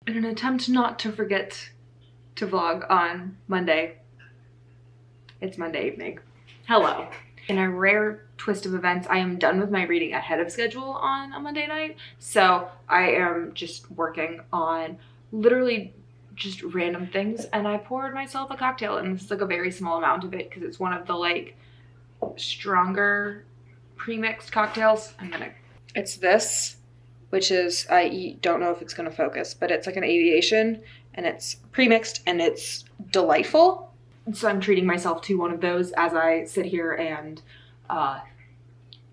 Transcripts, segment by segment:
in an attempt not to forget to vlog on Monday. It's Monday evening. Hello. In a rare twist of events, I am done with my reading ahead of schedule on a Monday night. So I am just working on literally just random things, and I poured myself a cocktail, and this is like a very small amount of it because it's one of the like stronger pre-mixed cocktails. It's this, which is, I don't know if it's gonna focus, but it's like an aviation, and it's pre-mixed and it's delightful. So I'm treating myself to one of those as I sit here and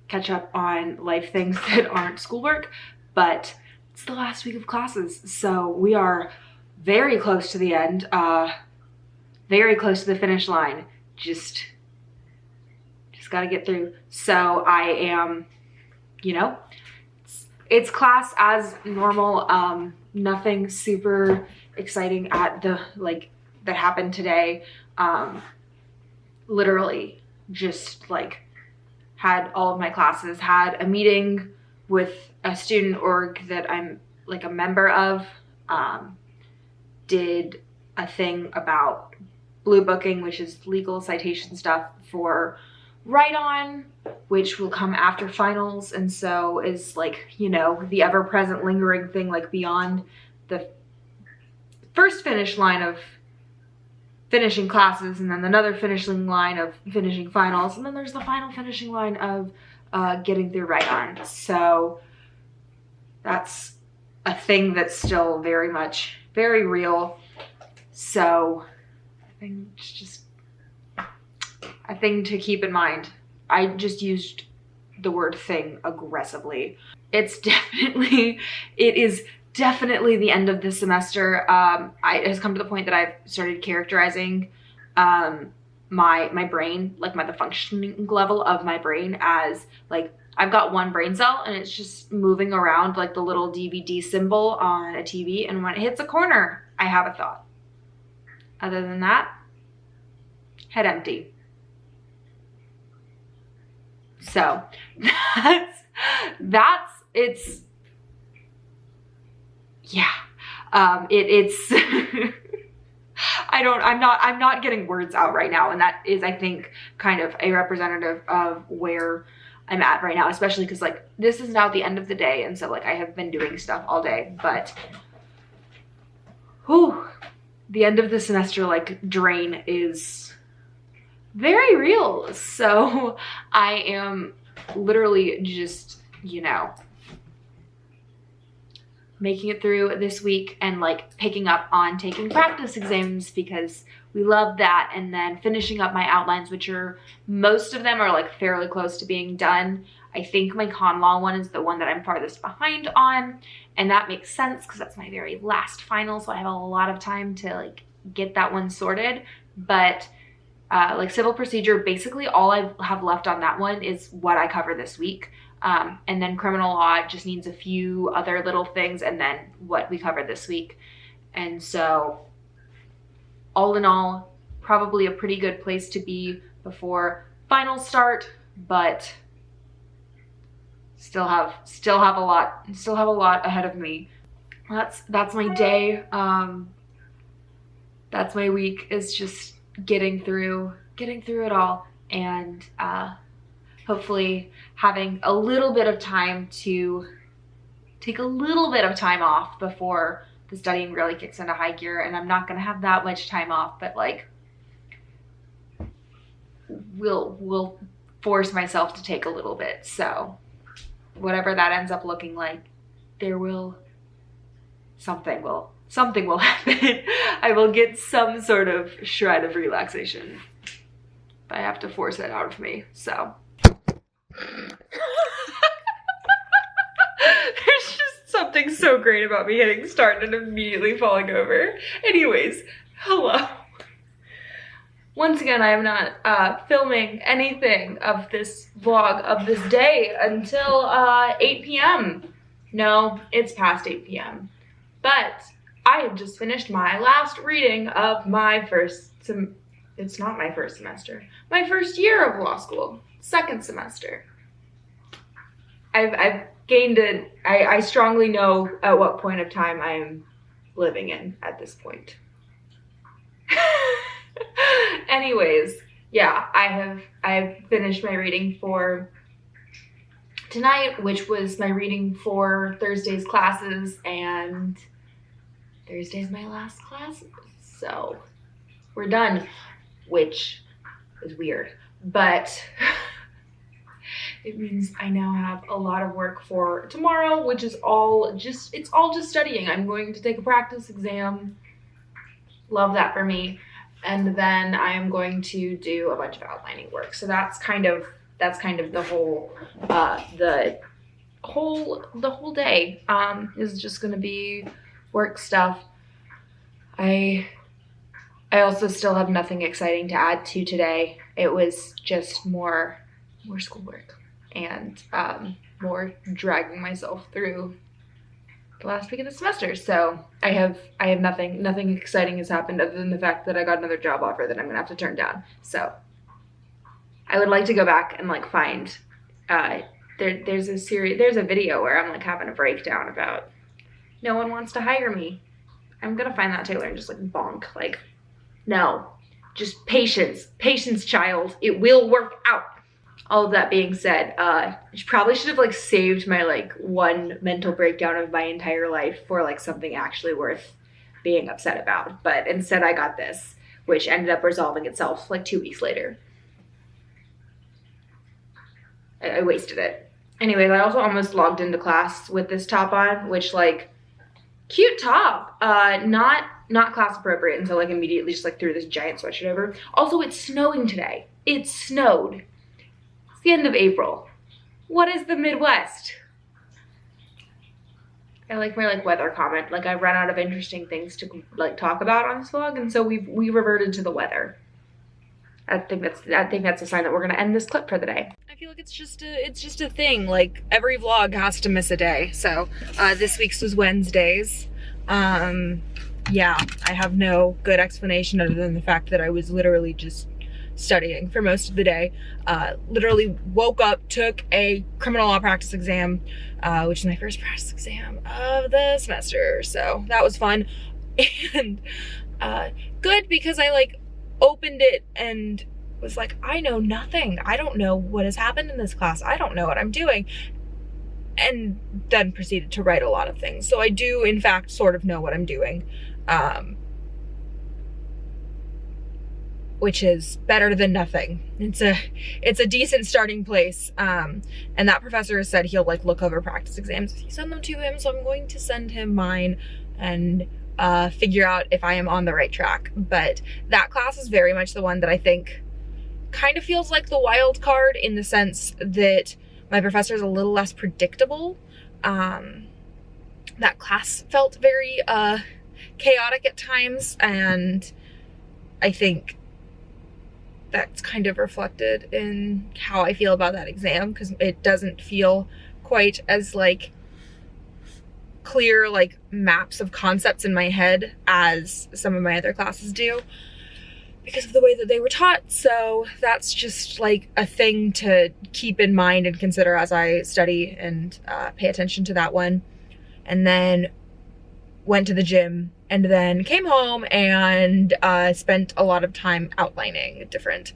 catch up on life things that aren't schoolwork. But it's the last week of classes, so we are very close to the end, very close to the finish line. Just gotta get through. So I am, you know, it's class as normal. Nothing super exciting at the that happened today. Literally just like had all of my classes, had a meeting with a student org that I'm like a member of, did a thing about blue booking, which is legal citation stuff for write-on, which will come after finals, and so is like, you know, the ever-present lingering thing like beyond the first finish line of finishing classes, and then another finishing line of finishing finals, and then there's the final finishing line of getting through write-on. So that's a thing that's still very much very real. So I think it's just a thing to keep in mind. I just used the word thing aggressively. It is definitely the end of this semester. It has come to the point that I've started characterizing my brain, like the functioning level of my brain as like, I've got one brain cell and it's just moving around like the little DVD symbol on a TV, and when it hits a corner, I have a thought. Other than that, head empty. So it's yeah. It's I'm not getting words out right now, and that is, I think, kind of a representative of where I'm at right now, especially because like this is now the end of the day, and so like I have been doing stuff all day, but whew, the end of the semester like drain is very real. So I am literally just, you know, making it through this week and like picking up on taking practice exams because we love that, and then finishing up my outlines, which are, most of them are like fairly close to being done. I think my con law one is the one that I'm farthest behind on, and that makes sense because that's my very last final, so I have a lot of time to like get that one sorted. But like civil procedure, basically all I have left on that one is what I cover this week. And then criminal law just needs a few other little things, and then what we covered this week. And so all in all, probably a pretty good place to be before finals start, but still have a lot ahead of me. That's my day. That's my week, is just getting through it all, and hopefully having a little bit of time to take a little bit of time off before the studying really kicks into high gear. And I'm not gonna have that much time off, but like will force myself to take a little bit. So whatever that ends up looking like, something will happen. I will get some sort of shred of relaxation, but I have to force it out of me. So there's just something so great about me hitting start and immediately falling over. Anyways, hello. Once again, I am not filming anything of this vlog of this day until 8 p.m. No, it's past 8 p.m. But I have just finished my last reading of my it's not my first semester, my first year of law school, second semester. I've gained I strongly know at what point of time I am living in at this point. Anyways, yeah, I've finished my reading for tonight, which was my reading for Thursday's classes, and Thursday's my last class, so we're done, which is weird, but it means I now have a lot of work for tomorrow, which is it's all just studying. I'm going to take a practice exam. Love that for me. And then I am going to do a bunch of outlining work. So that's kind of the whole day is just gonna be work stuff. I also still have nothing exciting to add to today. It was just more schoolwork and more dragging myself through the last week of the semester. So I have nothing exciting has happened other than the fact that I got another job offer that I'm gonna have to turn down. So I would like to go back and like find there's a video where I'm like having a breakdown about no one wants to hire me. I'm gonna find that Taylor and just like bonk, like, no, just patience, child, it will work out. All of that being said, I probably should have like saved my like one mental breakdown of my entire life for like something actually worth being upset about. But instead I got this, which ended up resolving itself like 2 weeks later. I wasted it. Anyways, I also almost logged into class with this top on, which like, cute top, not class appropriate until like immediately just like threw this giant sweatshirt over. Also, it's snowing today. It snowed. It's the end of April. What is the Midwest? I like my like weather comment. Like I've run out of interesting things to like talk about on this vlog, and so we reverted to the weather. I think that's a sign that we're gonna end this clip for the day. I feel like it's just a thing. Like every vlog has to miss a day. So this week's was Wednesdays. Yeah, I have no good explanation other than the fact that I was literally just studying for most of the day. Literally woke up, took a criminal law practice exam, which is my first practice exam of the semester. So that was fun and good because I like opened it and was like, I know nothing. I don't know what has happened in this class. I don't know what I'm doing. And then proceeded to write a lot of things. So I do, in fact, sort of know what I'm doing, which is better than nothing. It's a decent starting place. And that professor has said he'll like look over practice exams if you send them to him. So I'm going to send him mine and figure out if I am on the right track. But that class is very much the one that I think kind of feels like the wild card in the sense that my professor is a little less predictable. That class felt very chaotic at times, and I think that's kind of reflected in how I feel about that exam, because it doesn't feel quite as like clear like maps of concepts in my head as some of my other classes do because of the way that they were taught. So that's just like a thing to keep in mind and consider as I study and pay attention to that one. And then went to the gym and then came home and spent a lot of time outlining different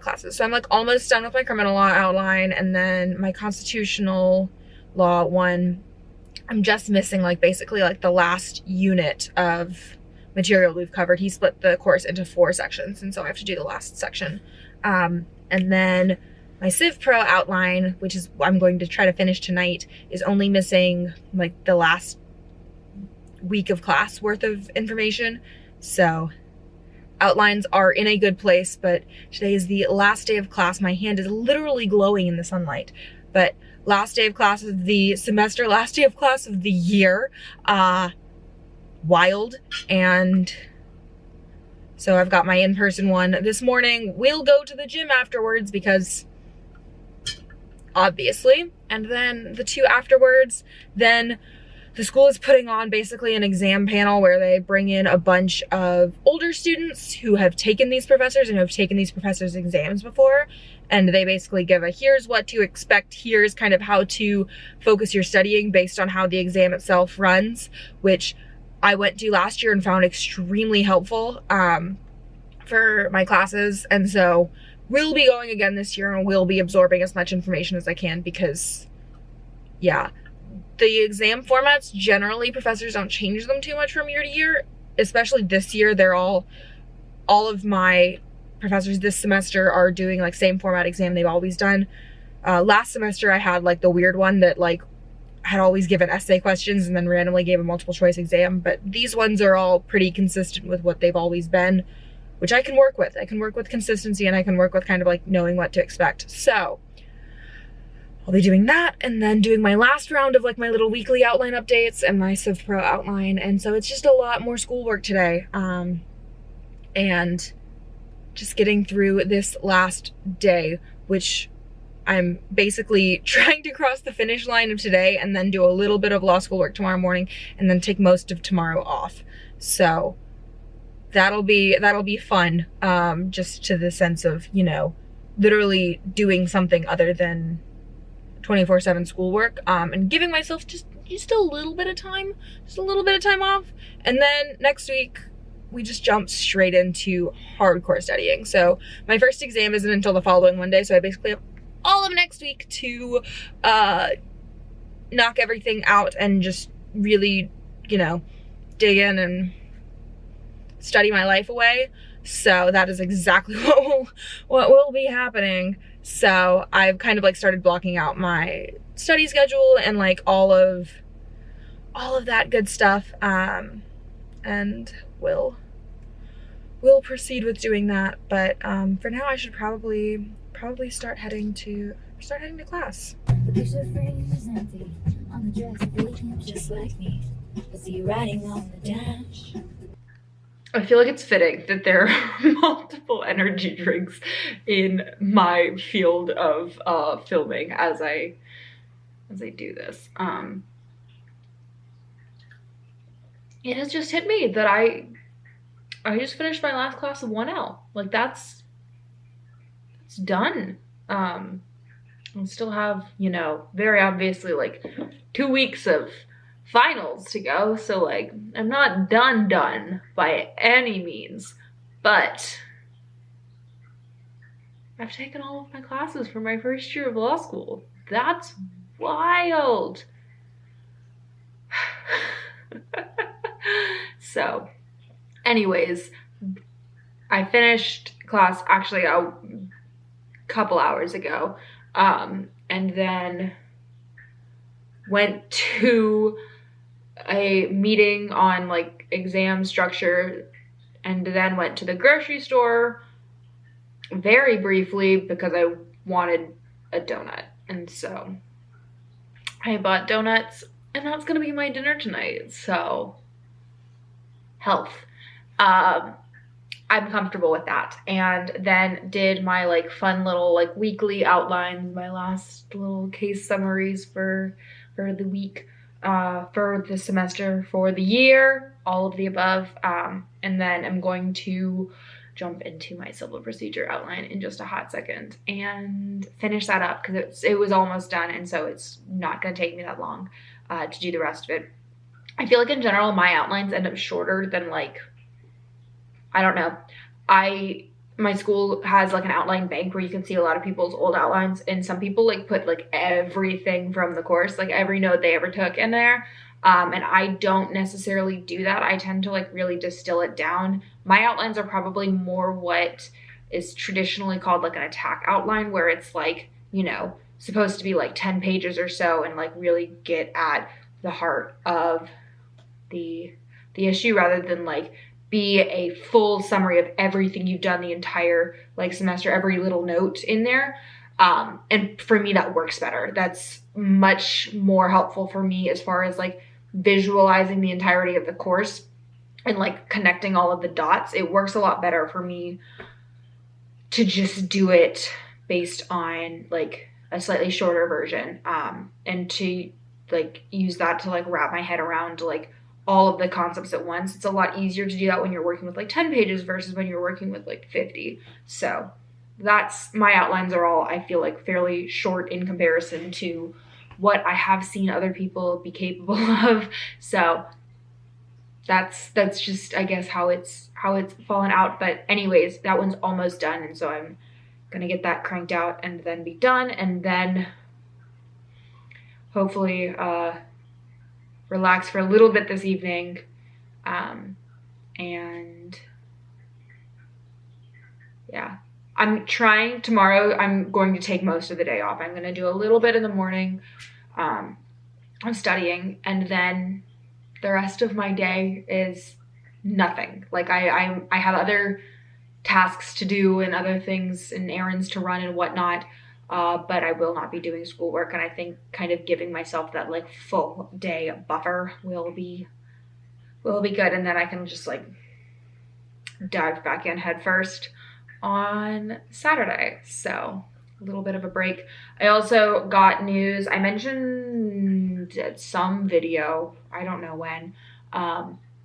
classes. So I'm like almost done with my criminal law outline, and then my constitutional law one, I'm just missing like basically like the last unit of material we've covered. He split the course into 4 sections, and so I have to do the last section. And then my Civ Pro outline, which is I'm going to try to finish tonight, is only missing like the last week of class worth of information. So outlines are in a good place, but today is the last day of class. My hand is literally glowing in the sunlight, but last day of class of the semester, last day of class of the year. Wild. And so I've got my in-person one this morning. We'll go to the gym afterwards because obviously, and then the 2 afterwards, then the school is putting on basically an exam panel where they bring in a bunch of older students who have taken these professors and who have taken these professors' exams before. And they basically give a here's what to expect, here's kind of how to focus your studying based on how the exam itself runs, which I went to last year and found extremely helpful for my classes. And so we'll be going again this year and we'll be absorbing as much information as I can because, yeah, the exam formats, generally professors don't change them too much from year to year, especially this year. They're all of my professors this semester are doing like same format exam they've always done. Last semester I had like the weird one that like had always given essay questions and then randomly gave a multiple choice exam, but these ones are all pretty consistent with what they've always been, which I can work with. I can work with consistency and I can work with kind of like knowing what to expect. So I'll be doing that and then doing my last round of like my little weekly outline updates and my Civ Pro outline. And so it's just a lot more schoolwork today. And just getting through this last day, which I'm basically trying to cross the finish line of today and then do a little bit of law school work tomorrow morning and then take most of tomorrow off. So that'll be fun, just to the sense of, you know, literally doing something other than 24/7 schoolwork, and giving myself just a little bit of time, off. And then next week we just jump straight into hardcore studying. So my first exam isn't until the following Monday, so I basically have all of next week to knock everything out and just really, you know, dig in and study my life away. So that is exactly what will be happening. So I've kind of like started blocking out my study schedule and like all of that good stuff, and we'll proceed with doing that. But for now I should probably start heading to class. The picture frame is empty on the dress, waking up just like me. I see you riding on the dash. I feel like it's fitting that there are multiple energy drinks in my field of filming as I do this. It has just hit me that I just finished my last class of 1L. Like that's done. I still have, you know, very obviously like 2 weeks of finals to go, so like I'm not done by any means, but I've taken all of my classes for my first year of law school. That's wild. So anyways, I finished class actually a couple hours ago, and then went to a meeting on like exam structure, and then went to the grocery store very briefly because I wanted a donut, and so I bought donuts and that's gonna be my dinner tonight. So health, I'm comfortable with that. And then did my like fun little like weekly outlines, my last little case summaries for the week, for the semester, for the year, all of the above. And then I'm going to jump into my civil procedure outline in just a hot second and finish that up because it was almost done, and so it's not going to take me that long to do the rest of it. I feel like in general my outlines end up shorter than like, I don't know. My school has like an outline bank where you can see a lot of people's old outlines, and some people like put like everything from the course, like every note they ever took in there. And I don't necessarily do that. I tend to like really distill it down. My outlines are probably more what is traditionally called like an attack outline, where it's like, you know, supposed to be like 10 pages or so and like really get at the heart of the issue, rather than like be a full summary of everything you've done the entire like semester, every little note in there. And for me, that works better. That's much more helpful for me as far as like visualizing the entirety of the course and like connecting all of the dots. It works a lot better for me to just do it based on like a slightly shorter version, and to like use that to like wrap my head around like all of the concepts at once. It's a lot easier to do that when you're working with like 10 pages versus when you're working with like 50. So that's, my outlines are all, I feel like, fairly short in comparison to what I have seen other people be capable of. So that's just, I guess, how it's fallen out. But anyways, that one's almost done, and so I'm gonna get that cranked out and then be done, and then hopefully relax for a little bit this evening, and yeah, I'm trying tomorrow. I'm going to take most of the day off. I'm going to do a little bit in the morning. I'm studying, and then the rest of my day is nothing. Like I have other tasks to do and other things and errands to run and whatnot, but I will not be doing schoolwork. And I think kind of giving myself that like full day buffer will be good, and then I can just like dive back in head first on Saturday. So a little bit of a break. I also got news. I mentioned at some video, I don't know when,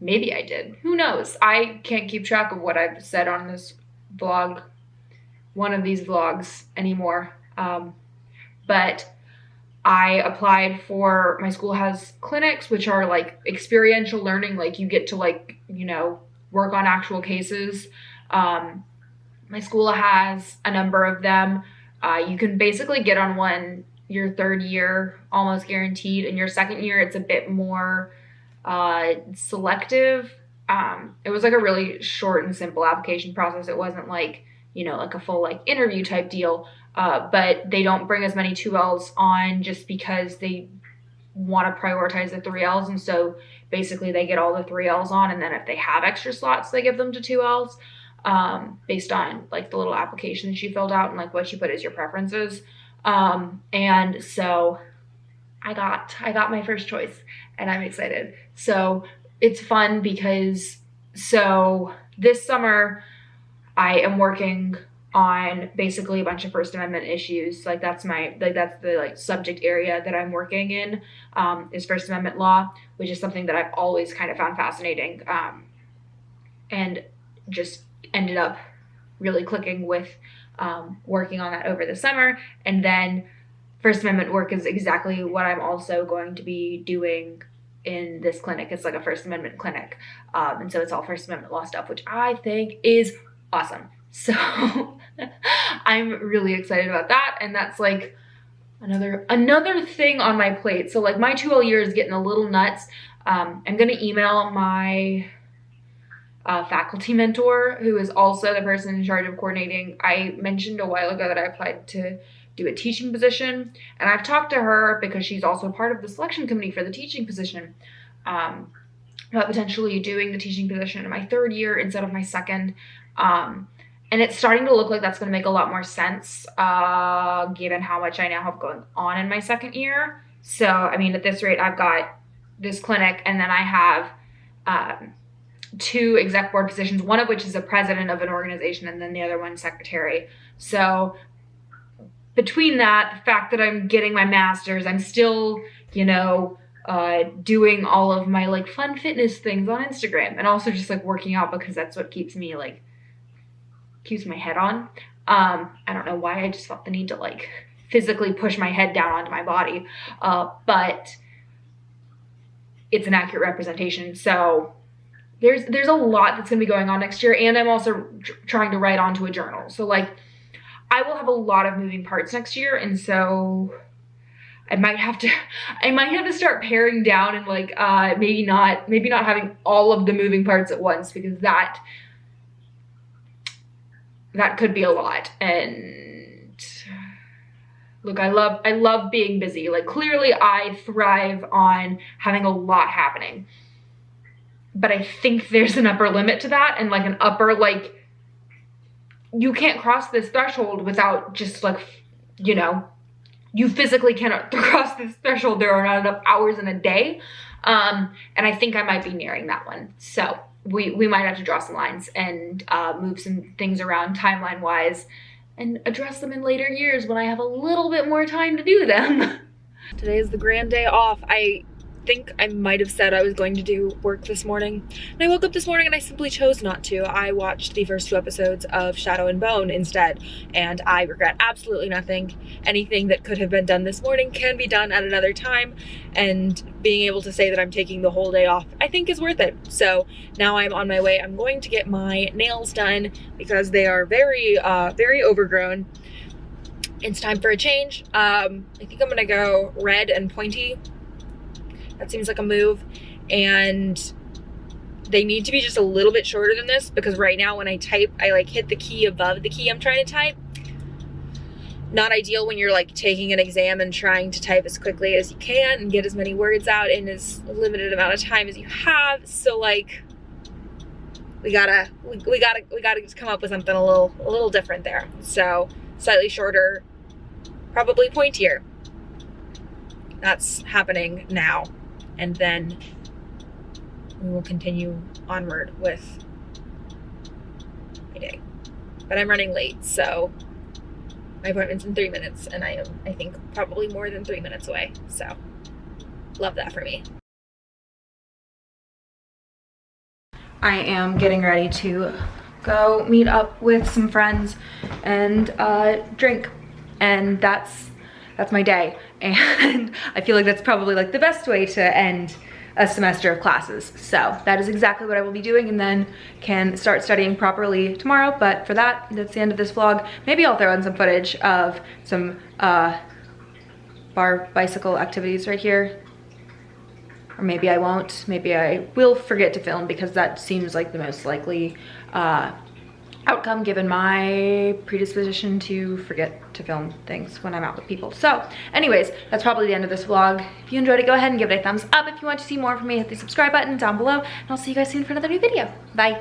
maybe I did, who knows? I can't keep track of what I've said on this vlog, one of these vlogs anymore. But I applied for, my school has clinics, which are like experiential learning. Like you get to like, you know, work on actual cases. My school has a number of them. You can basically get on one your third year, almost guaranteed. In your second year, it's a bit more selective. It was like a really short and simple application process. It wasn't like, you know, like a full like interview type deal. But they don't bring as many 2Ls on just because they want to prioritize the 3Ls. And so basically they get all the 3Ls on, and then if they have extra slots, they give them to 2Ls. Based on like the little application that you filled out and like what you put as your preferences. And so I got my first choice, and I'm excited. So it's fun because, so this summer I am working on basically a bunch of First Amendment issues. Like that's the like subject area that I'm working in, is First Amendment law, which is something that I've always kind of found fascinating, and just ended up really clicking with working on that over the summer. And then First Amendment work is exactly what I'm also going to be doing in this clinic. It's like a First Amendment clinic, and so it's all First Amendment law stuff, which I think is awesome. So I'm really excited about that, and that's like another thing on my plate. So like my 2L year is getting a little nuts. I'm gonna email my faculty mentor, who is also the person in charge of coordinating. I mentioned a while ago that I applied to do a teaching position, and I've talked to her because she's also part of the selection committee for the teaching position, about potentially doing the teaching position in my third year instead of my second. And it's starting to look like that's going to make a lot more sense, given how much I now have going on in my second year. So, I mean, at this rate, I've got this clinic, and then I have 2 exec board positions, one of which is a president of an organization, and then the other one secretary. So between that, the fact that I'm getting my master's, I'm still, you know, doing all of my like fun fitness things on Instagram, and also just like working out because that's what keeps me like, keeps my head on. I don't know why, I just felt the need to like physically push my head down onto my body, but it's an accurate representation. So there's a lot that's gonna be going on next year, and I'm also trying to write onto a journal. So like I will have a lot of moving parts next year, and so I might have to start paring down and like maybe not having all of the moving parts at once, because that could be a lot. And look, I love being busy. Like clearly I thrive on having a lot happening, but I think there's an upper limit to that, and like an upper, like you can't cross this threshold without just like, you know, you physically cannot cross this threshold. There are not enough hours in a day. And I think I might be nearing that one. So we might have to draw some lines and move some things around timeline wise and address them in later years when I have a little bit more time to do them. Today is the grand day off. I think I might have said I was going to do work this morning. And I woke up this morning and I simply chose not to. I watched the first 2 episodes of Shadow and Bone instead, and I regret absolutely nothing. Anything that could have been done this morning can be done at another time, and being able to say that I'm taking the whole day off, I think is worth it. So now I'm on my way. I'm going to get my nails done because they are very, very overgrown. It's time for a change. I think I'm gonna go red and pointy. That seems like a move, and they need to be just a little bit shorter than this, because right now when I type, I like hit the key above the key I'm trying to type. Not ideal when you're like taking an exam and trying to type as quickly as you can and get as many words out in as limited amount of time as you have. So like, we gotta just come up with something a little different there. So slightly shorter, probably pointier. That's happening now. And then we will continue onward with my day. But I'm running late, so my appointment's in 3 minutes, and I am, I think, probably more than 3 minutes away. So love that for me. I am getting ready to go meet up with some friends and drink, and that's my day. And I feel like that's probably like the best way to end a semester of classes. So that is exactly what I will be doing, and then can start studying properly tomorrow. But for that, that's the end of this vlog. Maybe I'll throw in some footage of some bar bicycle activities right here. Or maybe I won't. Maybe I will forget to film, because that seems like the most likely outcome given my predisposition to forget to film things when I'm out with people. So anyways, that's probably the end of this vlog. If you enjoyed it, go ahead and give it a thumbs up. If you want to see more from me, hit the subscribe button down below, and I'll see you guys soon for another new video. Bye.